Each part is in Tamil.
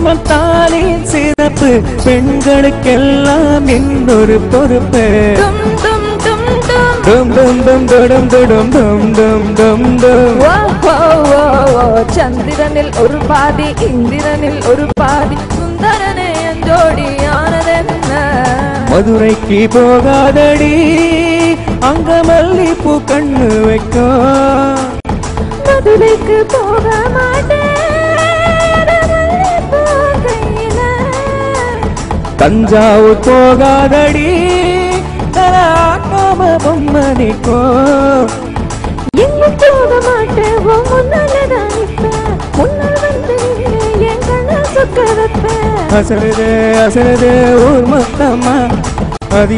குடும்பத்தாலின் சிறப்பு பெண்களுக்கெல்லாம் இன்னொரு பொறுப்பு. சந்திரனில் ஒரு பாதி இந்திரனில் ஒரு பாதி சுந்தரனே ஜோடியானதென்ன. மதுரைக்கு போகாதடி அங்க மல்லிப்பூ கண்ணு வைக்கும். மதுரைக்கு போக மாட்டேன் தஞ்சாவூர் போகாதடி தராக்காம பொம்மனிக்கோ. எங்கும் போக மாட்டேன் முன்னாலதான் நிற்பேன். முன்னால் வந்து என் கண்ண சொக்க வைப்பேன். அசருது அசருது ஊர் மொத்தம்மா அது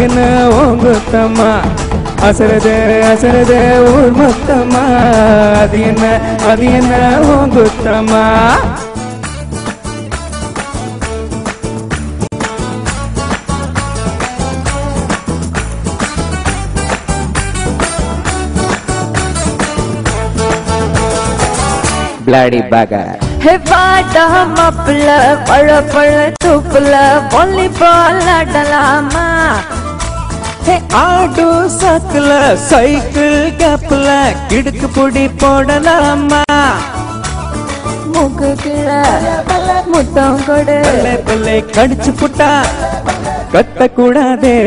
என்ன ஓங்குத்தம்மா. அசருது அசருது ஊர் மொத்தம்மா அது என்ன ஓங்குத்தம்மா. Bloody bagger. Hey, வாடா மாப்பிள்ள பழ பழ தூப்புல வாலிபால் ஆடலாமா. ஆடு சக்கல சைக்கிள் கேப்ல கிடுக்கு புடி போடலாமா. மூக்கு கீழே முத்தம் கொடு பிள்ளை கடிச்சு புட்டா கட்டக்கூடாதே.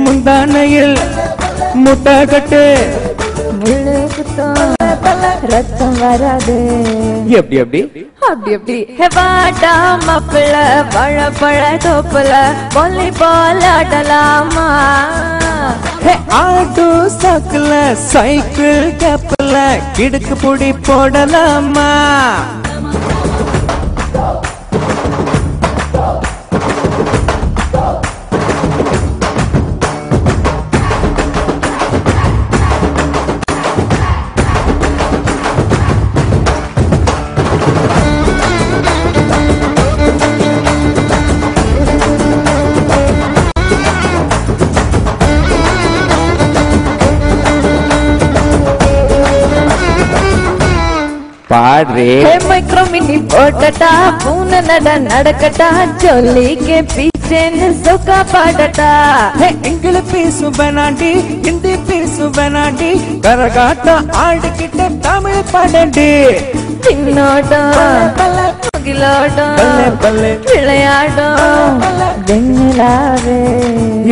முந்தானையில் முட்டை கட்டு முள்ளு குத்தம் ரத்தம் வராது. எப்படி எப்படி அப்படி எப்படி. வாடா மாப்பிள்ள பழ பழ தோப்புல வாலிபால் ஆடலாமா. ஆடு சக்கல சைக்கிள் கேப்ல கிடுக்கு புடி போடலாமா. பாடுறே மைக்ரோ மினி போட்டா பூனை நடக்கட்டா சொல்லிக்கே பீச்சேன்னு சொக்கா பாடட்டா. எங்களை பேசும் வேணாண்டி ஹிந்தி பேசும் வேணாண்டி கரகாட்டம் ஆடிக்கிட்ட தமிழ் பாடண்டி. சின்னோட்டம் முகிலோட்டம் விளையாடும் வெண்ணிலாவே.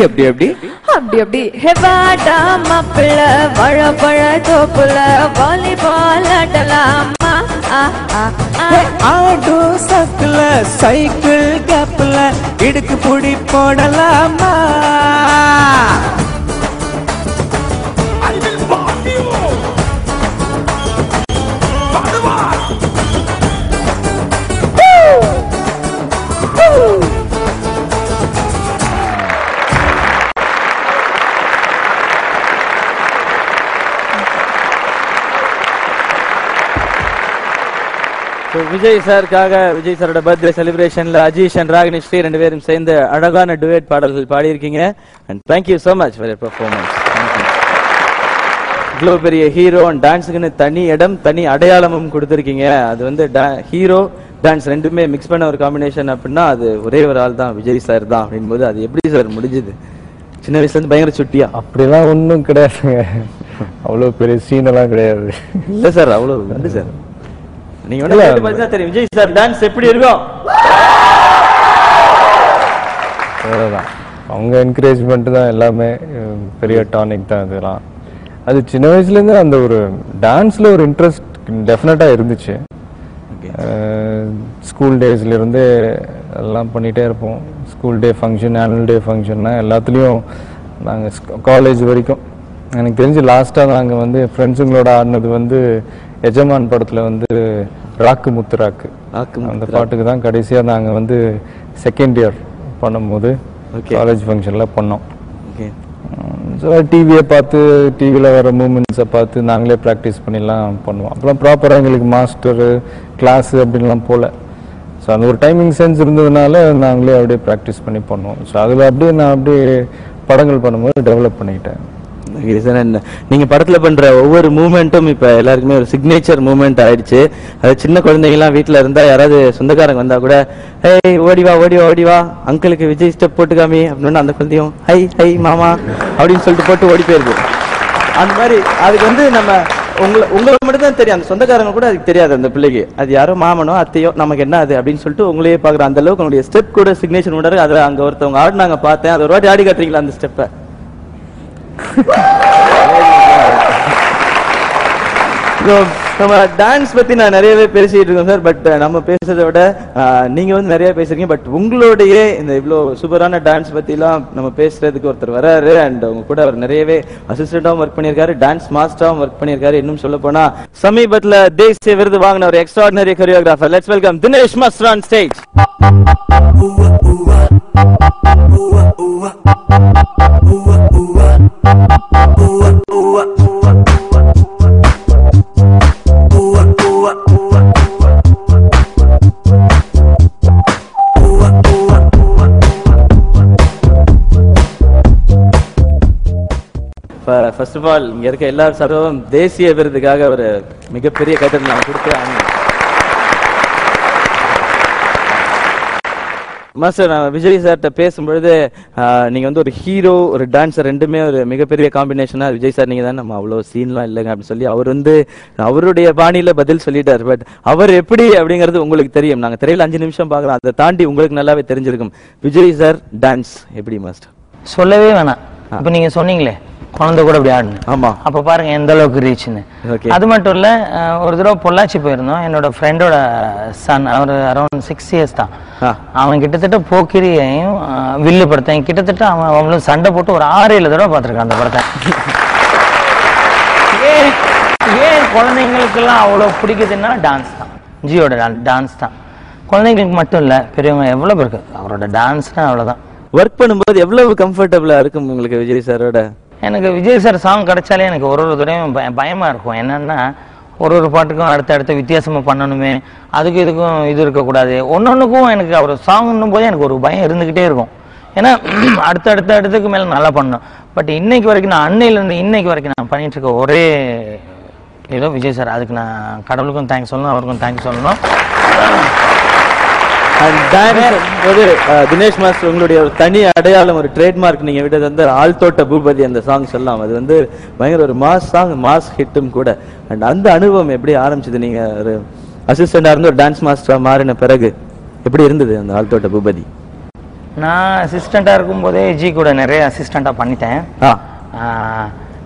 எப்படி எப்படி அப்படி அப்படி. வாடா மாப்பிள்ள பழ பழ தோப்புல வாலிபால் ஆடலாமா. ஆடு சக்கல சைக்கிள் கேப்ல இடுக்கு புடி போடலாமா. விஜய் சாருக்காக விஜய் சாரோட பர்த்டே செலிப்ரேஷன்ல அஜீஷ் அண்ட் ராகினி ஸ்ரீ ரெண்டு பேரும் சேர்ந்து அழகான டுவேட் பாடல்கள் பாடியிருக்கீங்க. And thank you so much for your performance. இவ்வளோ பெரிய ஹீரோ அண்ட் டான்ஸுக்குன்னு தனி இடம் தனி அடையாளமும் கொடுத்துருக்கீங்க. அது வந்து ஹீரோ டான்ஸ் ரெண்டுமே மிக்ஸ் பண்ண ஒரு காம்பினேஷன் அப்படின்னா அது ஒரே ஒரு ஆள் தான் விஜய் சார் தான் அப்படின் போது அது எப்படி சார் முடிஞ்சுது? சின்ன வயசுல இருந்து பயங்கர சுட்டியா? அப்படிலாம் ஒன்றும் கிடையாதுங்க. அவ்வளோ பெரிய சீனெல்லாம் கிடையாது. இல்லை சார் அவ்வளோ நன்றி சார். நீங்க வந்து தெரியும் விஜய் சார் டான்ஸ் எப்படி இருக்கும். அவங்க என்கரேஜ்மெண்ட் தான் எல்லாமே. பெரிய டானிக் தான் இதெல்லாம். அது சின்ன வயசுலேருந்து அந்த ஒரு டான்ஸில் ஒரு இன்ட்ரெஸ்ட் டெஃபினட்டாக இருந்துச்சு. ஸ்கூல் டேஸ்லேருந்து எல்லாம் பண்ணிகிட்டே இருப்போம். School day function, annual day ஃபங்க்ஷன்னா எல்லாத்துலேயும் நாங்கள் காலேஜ் வரைக்கும். எனக்கு தெரிஞ்சு லாஸ்ட்டாக நாங்கள் வந்து ஃப்ரெண்ட்ஸுங்களோட ஆடினது வந்து எஜமான் படத்தில் வந்து ராக்கு முத்து ராக்கு அந்த பாட்டுக்கு தான் கடைசியாக நாங்கள் வந்து செகண்ட் இயர் பண்ணும்போது காலேஜ் ஃபங்க்ஷனில் பண்ணோம். ஸோ டிவியை பார்த்து டிவியில் வர மூமெண்ட்ஸை பார்த்து நாங்களே ப்ராக்டிஸ் பண்ணிலாம் பண்ணுவோம். அப்புறம் ப்ராப்பராக எங்களுக்கு மாஸ்டரு கிளாஸு அப்படின்லாம் போகல. ஸோ அந்த ஒரு டைமிங் சென்ஸ் இருந்ததுனால நாங்களே அப்படியே ப்ராக்டிஸ் பண்ணி பண்ணுவோம். ஸோ அதில் அப்படியே நான் அப்படியே படங்கள் பண்ணும்போது டெவலப் பண்ணிக்கிட்டேன். நீங்க படத்துல பண்ற ஒவ்வொரு மூமெண்ட்டும் இப்ப எல்லாருக்குமே ஒரு சிக்னேச்சர் மூமெண்ட் ஆயிடுச்சு. அது சின்ன குழந்தைங்க எல்லாம் வீட்டுல இருந்தா யாராவது சொந்தக்காரங்க வந்தா கூட ஹே ஓடிவா ஓடிவா ஓடிவா அங்கிளுக்கு விஜய் ஸ்டெப் போட்டுக்காமி அப்படின்னு அந்த குழந்தையும் ஹை ஹை மாமா அப்படின்னு சொல்லிட்டு போட்டு ஓடி போயிருது. அந்த மாதிரி அதுக்கு நம்ம உங்களுக்கு மட்டும் தான் தெரியும், அந்த சொந்தக்காரங்க கூட அதுக்கு தெரியாது. அந்த பிள்ளைக்கு அது யாரோ மாமனோ அத்தையோ நமக்கு என்ன அது அப்படின்னு சொல்லிட்டு உங்களையே பாக்குற அந்த அளவுக்கு உங்களுடைய ஸ்டெப் கூட சிக்னேச்சர் மூடாரு. அதுல அங்க ஒருத்தவங்க ஆடினாங்க பார்த்தேன், அது ஒரு வாட்டி ஆடி காட்டுறீங்களா அந்த ஸ்டெப்பை? நம்ம டான்ஸ் பத்தி நான் நிறையவே பேசிட்டு இருக்கோம் சார். பட் நம்ம பேசுறதை விட நீங்க நிறைய பேசுறீங்க. பட் உங்களுடைய இந்த இவ்வளவு சூப்பரான டான்ஸ் பத்தி எல்லாம் நம்ம பேசுறதுக்கு ஒருத்தர் வராரு. அண்ட் உங்க கூட அவர் நிறையவே அசிஸ்டண்டாவும் ஒர்க் பண்ணியிருக்காரு, டான்ஸ் மாஸ்டராவும் ஒர்க் பண்ணியிருக்காரு. இன்னும் சொல்ல போனா சமீபத்துல தேசிய விருது வாங்கின ஒரு extraordinary choreographer. Let's welcome Dinesh master on stage. First of all இங்க இருக்க எல்லா சர்வம் தேசிய விருதுக்காக ஒரு மிகப்பெரிய கைத்தட்டல் நான் கொடுத்து மாஸ்டர். நான் விஜய் சார்கிட்ட பேசும்பொழுது நீங்க ஒரு ஹீரோ ஒரு டான்ஸர் ரெண்டுமே ஒரு மிகப்பெரிய காம்பினேஷனா விஜய் சார் நீங்க தான், நம்ம அவ்வளவு சீன்லாம் இல்லைங்க அப்படின்னு சொல்லி அவர் அவருடைய பாணியில பதில் சொல்லிட்டார். பட் அவர் எப்படி அப்படிங்கிறது உங்களுக்கு தெரியும். நாங்க திரையில 5 நிமிஷம் பாக்குறோம், அதை தாண்டி உங்களுக்கு நல்லாவே தெரிஞ்சிருக்கும். விஜய் சார் டான்ஸ் எப்படி மாஸ்டர்? சொல்லவே வேணாம். இப்ப நீங்க சொன்னீங்களே குழந்தை கூட அப்படி ஆடணும். ஆமா, அப்ப பாருங்க எந்த அளவுக்கு ரீச்னு. அது மட்டும் இல்ல, ஒரு தடவை பொள்ளாச்சி போயிருந்தோம். என்னோட ஃப்ரெண்டோட சன், அவர் அரௌண்ட் 6 இயர்ஸ் தான். அவன் கிட்டத்தட்ட போக்கிரியையும் வில்லு படத்தை கிட்டத்தட்ட அவன் அவங்களும் சண்டை போட்டு ஒரு 6-7 தடவை பார்த்திருக்கான் அந்த படத்தை. ஏன் குழந்தைங்களுக்கு எல்லாம் அவ்வளவு பிடிக்குதுன்னா டான்ஸ் தான், ஜியோட டான்ஸ் தான். குழந்தைங்களுக்கு மட்டும் இல்ல, பெரியவங்க எவ்வளவு இருக்கு அவரோட டான்ஸ்னா அவ்வளவுதான். ஒர்க் பண்ணும்போது எவ்வளவு கம்ஃபர்டபுளா இருக்கும் உங்களுக்கு விஜய் சாரோட? எனக்கு விஜய் சார் சாங் கிடைச்சாலே எனக்கு ஒரு தடவையும் பயமா இருக்கும். என்னன்னா ஒரு பாட்டுக்கும் அடுத்த வித்தியாசமா பண்ணணுமே, அதுக்கும் இதுக்கும் இது இருக்கக்கூடாது. ஒன்னொன்னுக்கும் எனக்கு அவர் சாங்னும் போது எனக்கு ஒரு பயம் இருந்துகிட்டே இருக்கும். ஏன்னா அடுத்ததுக்கு மேல நல்லா பண்ணணும். பட் இன்னைக்கு வரைக்கும் நான் அன்னையில இருந்து இன்னைக்கு வரைக்கும் நான் பண்ணிட்டு இருக்க ஒரே ஏதோ விஜய் சார். அதுக்கு நான் கடவுளுக்கும் தேங்க்ஸ் சொல்லணும், அவருக்கும் தேங்க்ஸ் சொல்லணும். தினேஷ் மாஸ்டர் உங்களுடைய ஒரு தனி அடையாளம், ஒரு ட்ரேட்மார்க் நீங்க விட்டது ஆழ்தோட்ட பூபதி அந்த சாங்ஸ் எல்லாம். அது பயங்கர ஒரு மாஸ் சாங், மாஸ் ஹிட்டும் கூட. அண்ட் அந்த அனுபவம் எப்படி ஆரம்பிச்சது? நீங்க ஒரு அசிஸ்டண்டா இருந்து ஒரு டான்ஸ் மாஸ்டரா மாறின பிறகு எப்படி இருந்தது அந்த ஆழ்தோட்ட பூபதி? நான் அசிஸ்டண்டா இருக்கும் போதே ஜி கூட நிறைய அசிஸ்டண்டா பண்ணிட்டேன்.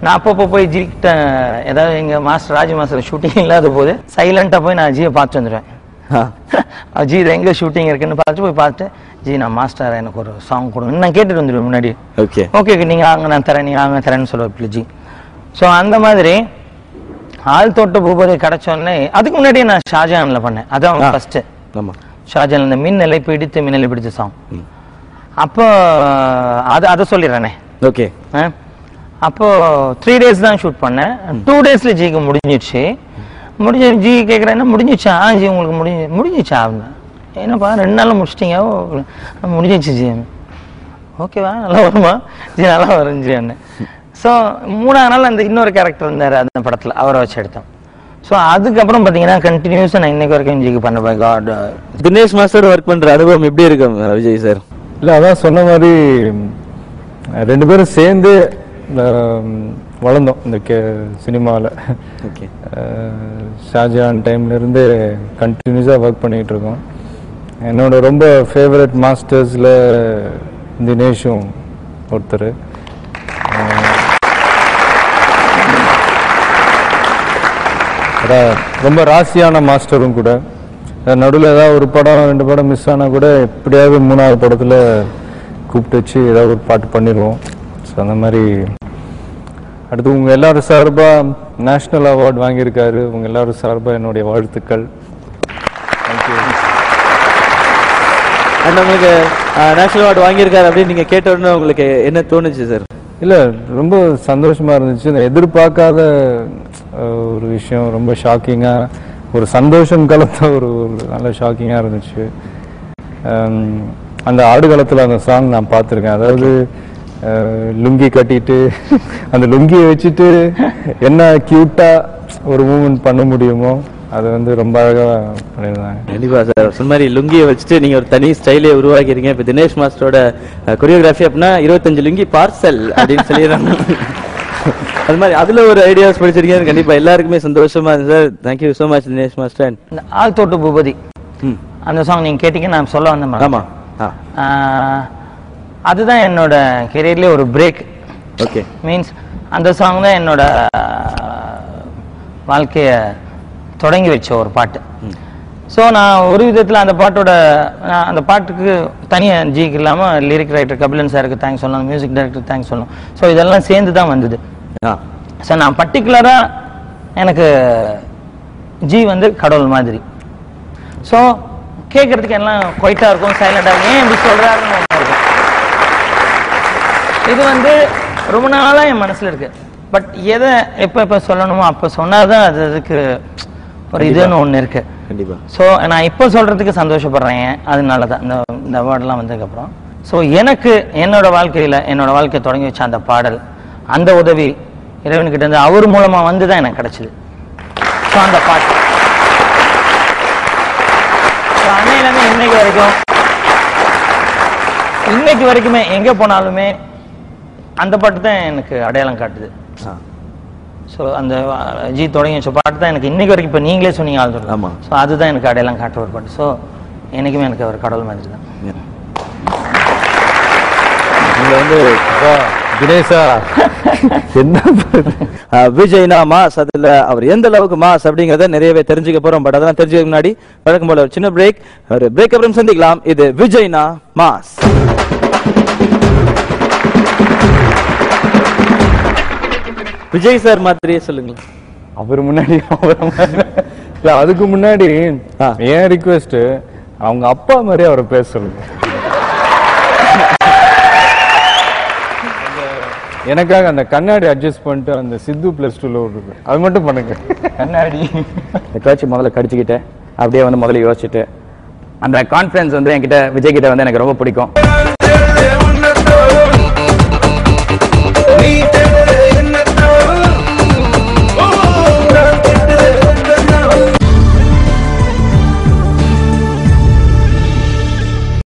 நான் அப்பப்போ போய் ஜி கிட்ட ஏதாவது எங்க மாஸ்டர் ராஜ் மாஸ்டர் ஷூட்டிங் இல்லாத போது சைலண்டா போய் நான் ஜியை பார்த்து வந்துடுவேன். ஜி இது எங்க ஷூட்டிங் இருக்குன்னு பார்த்துட்டு போய் பார்த்துட்டு, ஜி நான் மாஸ்டர் எனக்கு ஒரு சாங் கொடுங்க நான் கேட்டுட்டு வந்துடுவேன் முன்னாடி. ஓகே நீங்க வாங்க நான் தரேன், நீங்க வாங்க தரேன்னு சொல்லுவேன் ஜி. ஸோ அந்த மாதிரி ஆழ்தோட்ட பூபதி கிடைச்சோடனே அதுக்கு முன்னாடியே நான் ஷாஜான்ல பண்ணேன். அதான் ஃபர்ஸ்ட் ஷாஜான் இந்த மின்னலை பிடித்து மின்னலை பிடித்த சாங். அப்போ அதை சொல்லிடுறேனே. ஓகே. அப்போ 3 days தான் ஷூட் பண்ணேன். 2 daysல ஜிக்கு முடிஞ்சிடுச்சு. ஜி கேட்குறேன் முடிஞ்சிச்சா? ஜி உங்களுக்கு முடிஞ்சிச்சா அப்படின்னா, என்னப்பா 2 நாள்ல முடிச்சிட்டீங்க? முடிஞ்சிச்சு ஜி. ஓகேவா, நல்லா வருமா? ஜி நல்லா வரும் ஜி என்ன. ஸோ 3ஆவது நாள் அந்த இன்னொரு கேரக்டர் இருந்தார் அந்த படத்தில், அவரை வச்சு எடுத்தோம். ஸோ அதுக்கப்புறம் பார்த்தீங்கன்னா கண்டினியூஸாக நான் இன்னைக்கு வரைக்கும் ஜிக்கு பண்ண காட். தினேஷ் மாஸ்டர் ஒர்க் பண்ற அனுபவம் எப்படி இருக்கும் விஜய் சார்? இல்லை அதான் சொன்ன மாதிரி 2 பேரும் சேர்ந்து வளர்ந்தோம் இந்த சினிமாவில். ஷாஜான் டைம்லேருந்து கண்டினியூஸாக ஒர்க் பண்ணிகிட்டு இருக்கோம். என்னோட ரொம்ப ஃபேவரட் மாஸ்டர்ஸில் தினேஷும் ஒருத்தர். ரொம்ப ராசியான மாஸ்டரும் கூட. நடுவில் ஏதாவது ஒரு படம் 2 படம் மிஸ் ஆனால் கூட எப்படியாவது 3ஆவது படத்தில் கூப்பிட்டு வச்சு ஏதாவது ஒரு பாட்டு பண்ணிடுவோம். ஸோ அந்த மாதிரி அடுத்து உங்கள் எல்லாரும் சார்பாக நேஷ்னல் அவார்டு வாங்கியிருக்காரு. உங்கள் எல்லாரும் சார்பாக என்னுடைய வாழ்த்துக்கள். தேங்க்யூ. அண்ட் உங்களுக்கு நேஷ்னல் அவார்டு வாங்கியிருக்காரு அப்படின்னு நீங்கள் கேட்ட உடனே உங்களுக்கு என்ன தோணுச்சு சார்? இல்லை ரொம்ப சந்தோஷமாக இருந்துச்சு. எதிர்பார்க்காத ஒரு விஷயம், ரொம்ப ஷாக்கிங்காக, ஒரு சந்தோஷம் கலந்த ஒரு நல்ல ஷாக்கிங்காக இருந்துச்சு. அந்த ஆடுகளத்தில் அந்த சாங் நான் பார்த்துருக்கேன். அதாவது லுங்கி கட்டிட்டு அந்த லுங்கியை வச்சுட்டு என்ன கியூட்டா ஒரு மூவ்மெண்ட் பண்ண முடியுமோ அது வந்து ரொம்ப அழகா பண்ணிருந்தாங்க. கண்டிப்பா சார். சொன்ன மாதிரி லுங்கியை வச்சுட்டு நீங்க ஒரு தனி ஸ்டைலே உருவாக்கிருக்கீங்க. இப்ப தினேஷ் மாஸ்டரோட கொரியோகிராஃபி அப்படின்னா 25 லுங்கி பார்சல் அப்படின்னு சொல்லிடுறாங்க. அது மாதிரி அதுல ஒரு ஐடியாஸ் படிச்சிருக்கீங்க. கண்டிப்பா எல்லாருக்குமே சந்தோஷமா இருக்கு sir. Thank you so much Dinesh master. இந்த ஆள் தோட்டு பூபதி அந்த சாங் நீங்க கேட்டீங்க, நான் சொல்ல வந்தேன். ஆமா, அதுதான் என்னோட கெரியர்லேயே ஒரு பிரேக். ஓகே. மீன்ஸ் அந்த சாங் தான் என்னோட வாழ்க்கையை தொடங்கி வச்ச ஒரு பாட்டு. ஸோ நான் ஒரு விதத்தில் அந்த பாட்டுக்கு தனியாக ஜிக்கு இல்லாமல் லிரிக் ரைட்டர் கபிலன் சாருக்கு தேங்க்ஸ் சொல்லணும், மியூசிக் டைரக்டர் தேங்க்ஸ் சொல்லணும். ஸோ இதெல்லாம் சேர்ந்து தான் வந்தது. ஸோ நான் பர்டிகுலராக எனக்கு ஜி வந்து கடவுள் மாதிரி. ஸோ கேட்கறதுக்கு எல்லாம் குவைட்டாக இருக்கும், சைலண்டாக ஏன் இப்படி சொல்கிறாருன்னு இருக்கும். இது வந்து ரொம்ப நாளாக என் மனசில் இருக்கு. பட் எதை எப்போ சொல்லணுமோ அப்போ சொன்னாதான் அதுக்கு ஒரு இதுன்னு ஒன்று இருக்கு. கண்டிப்பா. ஸோ நான் இப்போ சொல்றதுக்கு சந்தோஷப்படுறேன். அதனால தான் இந்த அவார்டெலாம் வந்ததுக்கப்புறம் ஸோ எனக்கு என்னோட வாழ்க்கையை தொடங்கி வச்ச அந்த பாடல், அந்த உதவி இறைவன்கிட்ட இருந்து அவர் மூலமா வந்து தான் எனக்கு கிடைச்சது. ஸோ அந்த பாட்டு அன்னையிலேருந்து இன்னைக்கு வரைக்குமே எங்கே போனாலுமே அந்த பாட்டு தான் எனக்கு அடையாளம் காட்டுது. ஸோ அந்த ஜி தொடங்கி வச்ச பாட்டு தான் எனக்கு இன்னைக்கு வரைக்கும், இப்போ நீங்களே சொன்னீங்க ஆள் சொல்லலாம். ஆமாம். ஸோ அதுதான் எனக்கு அடையாளம் காட்டுற ஒரு பாட்டு. ஸோ எனக்குமே எனக்கு ஒரு கடவுள் மாதிரி தான். நீங்க வந்து தினேஷா என்ன விஜய்னா மாஸ், அதுல அவர் எந்த அளவுக்கு மாஸ் அப்படிங்கறத நிறையவே தெரிஞ்சுக்க போறோம். பட் அதெல்லாம் தெரிஞ்சுக்க முன்னாடி வழக்கம் போல ஒரு சின்ன பிரேக். ஒரு பிரேக் அப்புறம் சந்திக்கலாம். இது விஜய்னா மாஸ். விஜய் சார் மாதிரியே சொல்லுங்க. அவர் முன்னாடி இல்ல, அதுக்கு முன்னாடி ஏன் ரிக்வெஸ்ட், அவங்க அப்பா மாதிரி அவரை பேச சொல்லுங்க. எனக்காக அந்த கண்ணாடி அட்ஜஸ்ட் பண்ணிட்டு அந்த சித்து +2 இருக்கு, அது மட்டும் பண்ணுங்க. கண்ணாடி காட்சி முதல்ல கடிச்சுக்கிட்டு அப்படியே வந்து முதல்ல யோசிச்சுட்டு அந்த கான்ஃபிடன்ஸ் வந்து என்கிட்ட விஜய் கிட்ட வந்து எனக்கு ரொம்ப பிடிக்கும்.